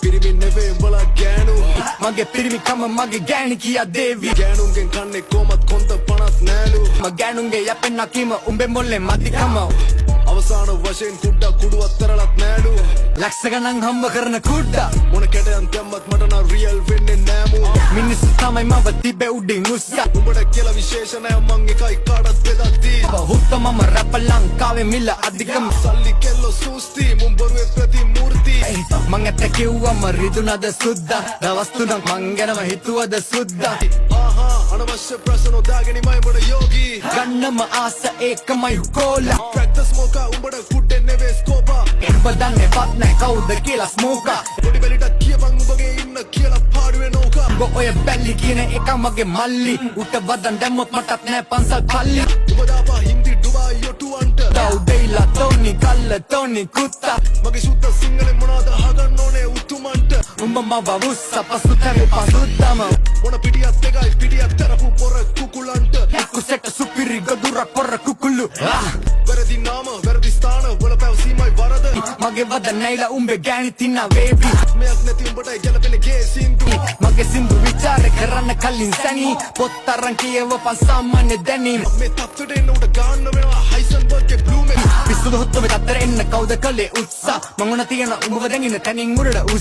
පිරිමි නෙවේ උඹලා ගෑනු මගේ පිරිමි කම මගේ ගෑණි කියා දේවි ගෑනුන්ගෙන් කන්නේ කොමත් කොන්ද 50 නෑලු ම ගෑනුන්ගේ යැපෙන්න කීම උඹේ මොල්ලේ මදිකම අවසාන වශයෙන් කුඩා කුඩුවක් තරලත් නෑලු ලක්ෂ ගණන් හම්බ කරන කුඩා මොන කැටයන් දැම්මත් මට නම් රියල් වෙන්නේ නෑමු මිනිස්සු තමයි මව තිබේ උඩින් උස්සා උඹට කියලා විශේෂ නෑ මං එකයි කාටත් බෙදා දී හුත්ත මම රැප ලංකාවේ මිල අධිකම සල්ලි කෙල්ලෝ සූස්ති මුන් බොරුවේ ප්‍රතිමූර්ති මං ඇත්ත කිව්වම රිදුනද සුද්දා දවස් තුනක් මං ගැනම හිතුවද සුද්දා ආහා අනවශ්‍ය ප්‍රශ්න නොදාගෙනමයි උඹට යෝගී ගන්නම ආස ඒකමයි හුකෝලා ප්‍රැක්ටිස් මොකා උඹට කුඩේ නෙවේ ස්කෝපා ඔබ දන්නේ වත් නෑ කවුද කියලා ස්මෝකා පොඩි බෙලිට කියපන් උඹගේ ඉන්න කියලා පාඩුවේ නෝකා උඹ ඔය බැල්ලි කියන එක මගේ මල්ලි උට වදන් දැම්මොත් මටත් නෑ පන්සල් පල්ලි උඹ දාපා හින්දි ඩුබායි යොටුවන්ට දව්දෙයිලා තෝනි කල්ල තෝනි කුත්තා මගේ සුත්ත සිංහලෙන් මොනවද අහගන්න ඕනේ උතුමන්ට උඹ මව වුස්ස පසු තැරේ පසුත්තම මොන පිටියත් එකයි පිටියත් තරපු පොර කුකුලන්ට කුසෙට සුපිරි ගොදුරක් පොර කුකුල්ලු වැරදි නාම වැරදි ස්ථාන වල පැවසීමයි වරද මගේ වද නැයිලා උඹේ ගෑණි තින්නා වේවි මෙයක් නැති උඹටයි ගැලපෙන ගේ සින්දු මගේ සින්දු විචාර කරන්න කලින් සැනී පොත් අරන් කියවපන් සාමාන්‍ය දැනීම මේ තත්ත්වයට එන්න උඩ ගන්න වෙනවා හයිසන්බර්ග්ගේ බ්ලූමෙන් පිස්සුද හොත්ත වෙත අතර එන්න කවුද කලේ උත්සා මං උන තියෙන උඹව දැඟින තනින් උඩට